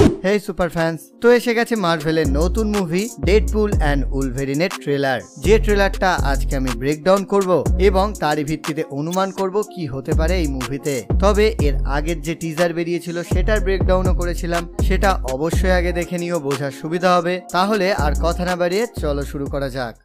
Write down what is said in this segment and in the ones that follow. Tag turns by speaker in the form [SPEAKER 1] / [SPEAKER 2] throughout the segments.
[SPEAKER 1] हे super fans तो एसे गेছে মার্ভেলের নতুন মুভি ডেডপুল এন্ড উলভেরিনের ট্রেলার। যে ট্রেলারটা আজকে আমি ব্রেকডাউন করব এবং তারই ভিত্তিতে অনুমান করব কি হতে পারে এই মুভিতে। তবে এর আগের যে টিজার বেরিয়েছিল সেটার ব্রেকডাউনও করেছিলাম, সেটা অবশ্যই আগে দেখে নিও, বোঝার সুবিধা হবে। তাহলে আর কথা না বাড়িয়ে চলো শুরু করা যাক।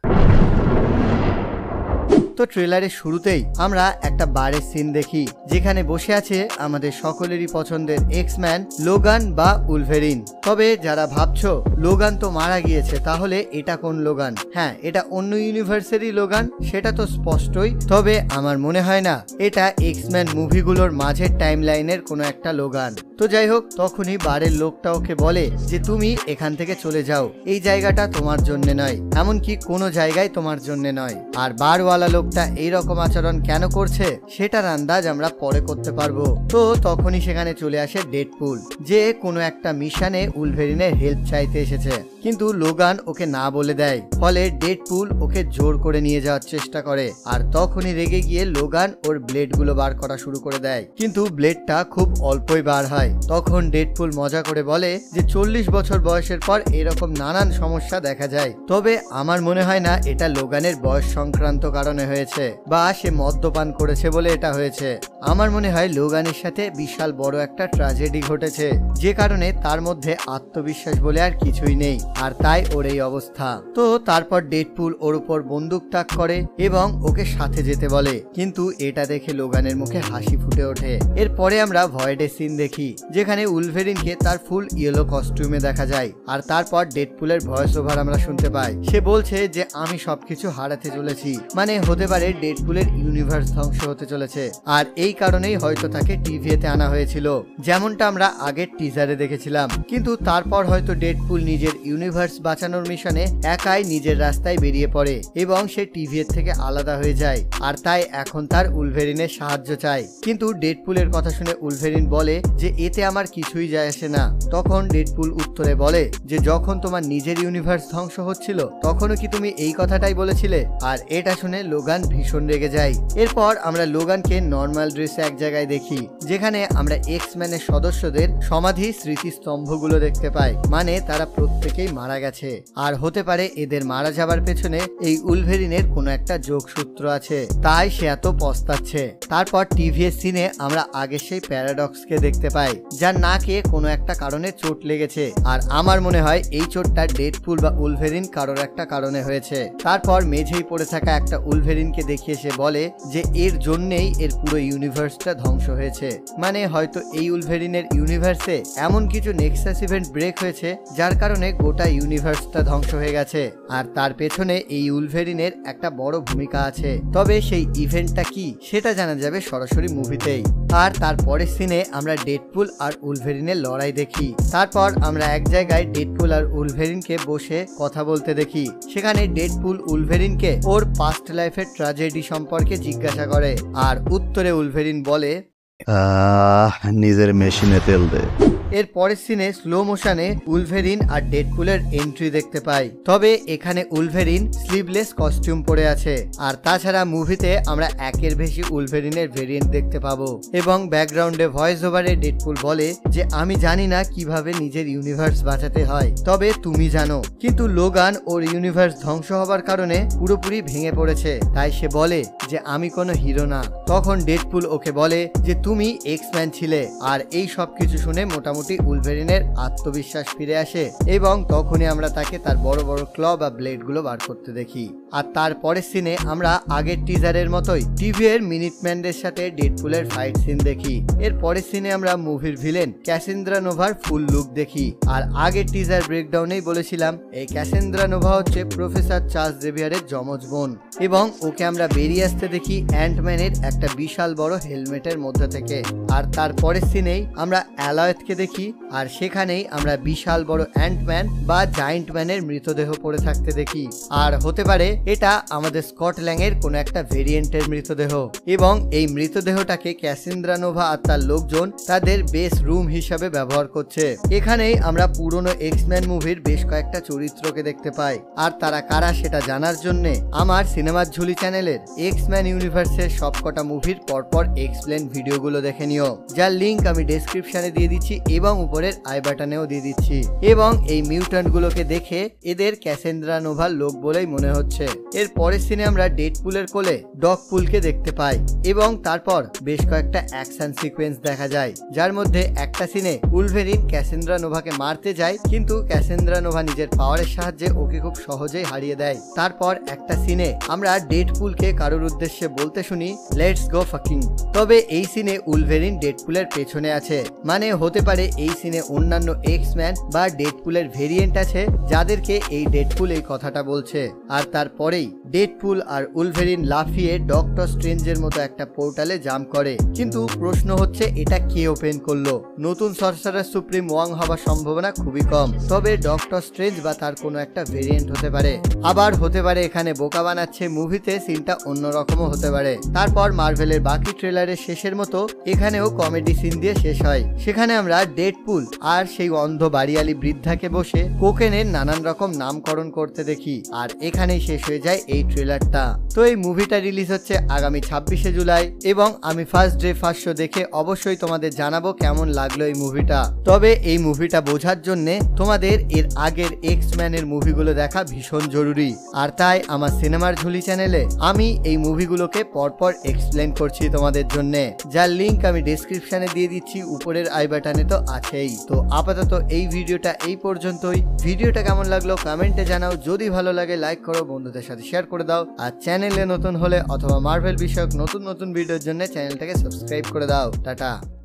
[SPEAKER 1] তো ট্রেলারের শুরুতেই আমরা একটা বারের সিন দেখি যেখানে বসে আছে আমাদের সকলেরই পছন্দের এক্সম্যান লোগান বা উলভেরিন। তবে যারা ভাবছো লোগান তো মারা গিয়েছে, তাহলে এটা কোন লোগান? হ্যাঁ, এটা অন্য ইউনিভার্সেরই লোগান, সেটা তো স্পষ্টই। তবে আমার মনে হয় না এটা এক্সম্যান মুভিগুলোর মাঝের টাইম লাইনের কোনো একটা লোগান। তো যাই হোক, তখনই বারের লোকটা ওকে বলে যে তুমি এখান থেকে চলে যাও, এই জায়গাটা তোমার জন্য নয়, এমনকি কোনো জায়গায় তোমার জন্য নয়। আর বারওয়ালা লোক এইরকম আচরণ কেন করছে সেটার আন্দাজ আমরা পরে করতে পারবো। তো তখনই সেখানে চলে আসে ডেডপুল, যে কোনো একটা মিশনে উলভেরিনের হেল্প চাইতে এসেছে, কিন্তু লোগান ওকে না বলে দেয়। ফলে ডেডপুল ওকে জোর করে নিয়ে যাওয়ার চেষ্টা করে, আর তখনই রেগে গিয়ে লোগান ওর ব্লেড গুলো বার করা শুরু করে দেয়, কিন্তু ব্লেডটা খুব অল্পই বার হয়। তখন ডেডপুল মজা করে বলে যে 40 বছর বয়সের পর এরকম নানান সমস্যা দেখা যায়। তবে আমার মনে হয় না এটা লোগানের বয়স সংক্রান্ত কারণে হয়েছে বা সে মদ্যপান করেছে বলে এটা হয়েছে। আমার মনে হয় লোগানের সাথে বিশাল বড় একটা ট্র্যাজেডি ঘটেছে, যে কারণে তার মধ্যে আত্মবিশ্বাস বলে আর কিছুই নেই, আর তাই ওর এই অবস্থা। তো তারপর ডেডপুল ওর উপর বন্দুক তাক করে এবং ওকে সাথে যেতে বলে, কিন্তু এটা দেখে লোগানের মুখে হাসি ফুটে ওঠে। এরপরে আমরা ভয়েডের সিন দেখি যেখানে উলভেরিনকে তার ফুল ইয়েলো কস্টিউমে দেখা যায়, আর তারপর ডেডপুলের ভয়েস ওভার আমরা শুনতে পাই। সে বলছে যে আমি সবকিছু হারাতে চলেছি, মানে হতে পারে ডেডপুলের ইউনিভার্স ধ্বংস হতে চলেছে, আর এই কারণেই হয়তো তাকে টিভিতে আনা হয়েছিল, যেমনটা আমরা আগের টিজারে দেখেছিলাম। কিন্তু তারপর হয়তো ডেডপুল নিজের ইউনিভার্স বাঁচানোর মিশনে একাই নিজের রাস্তায় বেরিয়ে পড়ে এবং সে টিভির থেকে আলাদা হয়ে যায়, আর তাই এখন তার উলভেরিনের সাহায্য চায়। কিন্তু ডেডপুলের কথা শুনে উলভেরিন বলে যে এতে আমার কিছুই যায় আসে না। তখন ডেডপুল উত্তরে বলে যে যখন তোমার নিজের ইউনিভার্স ধ্বংস হচ্ছিল তখনও কি তুমি এই কথাটাই বলেছিলে? আর এটা শুনে লোগান ভীষণ রেগে যায়। এরপর আমরা লোগানকে নর্মাল ড্রেসে এক জায়গায় দেখি যেখানে আমরা এক্সম্যানের সদস্যদের সমাধি স্মৃতিস্তম্ভগুলো দেখতে পাই, মানে তারা প্রত্যেকেই মারা গেছে, আর হতে পারে এদের মারা যাবার পেছনে এই উলভেরিনের কোনো একটা যোগসূত্র আছে, তাই সে এত পস্তাচ্ছে। তারপর টিভির সিনে আমরা আগে সেই প্যারাডক্সকে দেখতে পাই, যার নাকে কোনো একটা কারণে চোট লেগেছে, আর আমার মনে হয় এই চোটটা ডেডপুল বা উলভেরিন কারোর একটা কারণে হয়েছে। তারপর মেঝেই পড়ে থাকা একটা উলভেরিনকে দেখিয়ে সে বলে যে এর জন্যই এর পুরো ইউনিভার্সটা ধ্বংস হয়েছে, মানে হয়তো এই উলভেরিনের ইউনিভার্সে এমন কিছু নেক্সাস ইভেন্ট ব্রেক হয়েছে যার কারণে গোটা ইউনিভার্সটা ধ্বংস হয়ে গেছে, আর তার পেছনে এই উলভেরিনের একটা বড় ভূমিকা আছে। তবে সেই ইভেন্টটা কি সেটা জানা যাবে সরাসরি মুভিতেই। আর তারপরের সিনে আমরা ডেডপুল আর উলভেরিনের লড়াই দেখি। তারপর আমরা এক জায়গায় ডেডপুল আর উলভেরিনকে বসে কথা বলতে দেখি, সেখানে ডেডপুল উলভেরিনকে ওর পাস্ট লাইফের ট্র্যাজেডি সম্পর্কে জিজ্ঞাসা করে, আর উত্তরে উলভেরিন বলে
[SPEAKER 2] নিজের মেশিনে তেল দে।
[SPEAKER 1] এর পরের সিনে স্লো মোশনে উলভেরিন আর ডেডপুলের এন্ট্রি দেখতে পাই। তবে এখানে উলভেরিন স্লিভলেস কস্টিউম পরে আছে, আর তাছাড়া মুভিতে আমরা একের বেশি উলভেরিনের ভেরিয়েন্ট দেখতে পাবো। এবং ব্যাকগ্রাউন্ডে ভয়েস ওভারে ডেডপুল বলে যে আমি জানি না কিভাবে নিজের ইউনিভার্স বাঁচাতে হয়, তবে তুমি জানো। কিন্তু লোগান ওর ইউনিভার্স ধ্বংস হবার কারণে পুরোপুরি ভেঙে পড়েছে, তাই সে বলে যে আমি কোনো হিরো না। তখন ডেডপুল ওকে বলে যে তুমি এক্সম্যান ছিলে, আর এই সব কিছু শুনে মোটামুটি উলভেরিনের আত্মবিশ্বাস ফিরে আসে, এবং তখনই আমরা তাকে তার বড় বড় ক্ল বা ব্লেড গুলো বার করতে দেখি। আর তারপরের সিনে আমরা আগের টিজারের মতোই টিভির মিনিটম্যানদের সাথে ডেডপুলের ফাইট সিন দেখি। এর পরের সিনে আমরা মুভির ভিলেন ক্যাসেন্দ্রা নোভার ফুল লুক দেখি। আর আগের টিজার ব্রেকডাউনেই বলেছিলাম এই ক্যাসেন্দ্রা নোভা হচ্ছে প্রফেসর চার্লস জেভিয়ারের যমজ বোন, এবং ওকে আমরা বেরিয়ে আসতে দেখি অ্যান্টম্যানের একটা বিশাল বড় হেলমেটের মধ্যে থেকে। আর তারপরের সিনেই আমরা অ্যালয়েথকে দেখি, আর সেখানেই আমরা বিশাল বড় অ্যান্টম্যান বা জায়ান্ট ম্যানের মৃতদেহ পড়ে থাকতে দেখি, আর হতে পারে এটা আমাদের স্কট ল্যাং এর কোন একটা ভেরিয়েন্টের মৃতদেহ, এবং এই মৃতদেহটাকে ক্যাসেন্দ্রা নোভা আর তার লোকজন তাদের বেস রুম হিসাবে ব্যবহার করছে। এখানেই আমরা পুরনো এক্সম্যান মুভির বেশ কয়েকটা চরিত্রকে দেখতে পাই, আর তারা কারা সেটা জানার জন্য আমার সিনেমার ঝুলি চ্যানেলের এক্সম্যান ইউনিভার্সের সবকটা মুভির পরপর এক্সপ্লেন ভিডিওগুলো ভিডিওগুলো দেখে নিও, যার লিঙ্ক আমি ডেসক্রিপশনে দিয়ে দিচ্ছি এবং উপরের আই বাটনেও দিয়ে দিচ্ছি। এবং এই মিউট্যান্টগুলোকে দেখে এদের ক্যাসেন্দ্রা নোভার লোক বলেই মনে হচ্ছে। এর পরের সিনে আমরা ডেডপুলের কোলে ডগপুলকে দেখতে পাই এবং তারপর বেশ কয়েকটা অ্যাকশন সিকোয়েন্স দেখা যায়, যার মধ্যে একটা সিনে উলভেরিন ক্যাসেন্দ্রা নোভাকে মারতে যায়, কিন্তু ক্যাসেন্দ্রা নোভা নিজের পাওয়ারের সাহায্যে ওকে খুব সহজেই হারিয়ে দেয়। তারপর একটা সিনে আমরা ডেডপুলকে কারোর উদ্দেশ্যে বলতে শুনি, লেটস গো ফাকিং। তবে এই সিনে উলভেরিন ডেডপুলের পেছনে আছে, মানে হতে পারে এই সিনে অন্যান্য এক্সম্যান বা ডেডপুলের ভেরিয়েন্ট আছে যাদেরকে এই ডেডপুল এই কথাটা বলছে। আর তারপরেই ডেডপুল আর উলভেরিন লাফিয়ে ডক্টর স্ট্রেঞ্জের মতো একটা পোর্টালে জাম্প করে, কিন্তু প্রশ্ন হচ্ছে এটা কে ওপেন করলো? নতুন সর্সারার সুপ্রিম ওয়াং হবার সম্ভাবনা খুবই কম, তবে ডক্টর স্ট্রেঞ্জ বা তার কোনো একটা ভেরিয়েন্ট হতে পারে। আবার হতে পারে এখানে বোকা বানাচ্ছে, মুভিতে সিনটা অন্যরকমও হতে পারে। তারপর মার্ভেলের বাকি ট্রেলারের শেষের মতো এখানেও কমেডি সিন দিয়ে শেষ হয়। সেখানে আমরা ডেডপুল আর সেই অন্ধ বাড়িয়ালি বৃদ্ধাকে বসে কোকেনের নানান রকম নামকরণ করতে দেখি, আর এখানেই শেষ হয়ে যায় এই ট্রেলারটা। তো এই মুভিটা রিলিজ হচ্ছে আগামী 26শে জুলাই এবং আমি ফার্স্ট ডে ফার্স্ট শো দেখে অবশ্যই তোমাদের জানাবো কেমন লাগলো এই মুভিটা। তবে এই মুভিটা বোঝার জন্য তোমাদের এর আগের এক্সম্যানের মুভিগুলো দেখা ভীষণ জরুরি, আর তাই আমার সিনেমার ঝুলি চ্যানেলে আমি এই মুভিগুলোকে পরপর এক্সপ্লেন করছি তোমাদের জন্য, যার লিঙ্ক আমি ডেসক্রিপশনে দিয়ে দিচ্ছি, উপরের আই বাটনে তো আছেই। তো আপাতত এই ভিডিওটা এই পর্যন্তই। ভিডিওটা কেমন লাগলো কমেন্টে জানাও, যদি ভালো লাগে লাইক করো, বন্ধুদের সাথে শেয়ার করে দাও, আর চ্যানেলে নতুন হলে অথবা মার্ভেল বিষয়ক নতুন নতুন ভিডিওর জন্য চ্যানেলটাকে সাবস্ক্রাইব করে দাও। টাটা।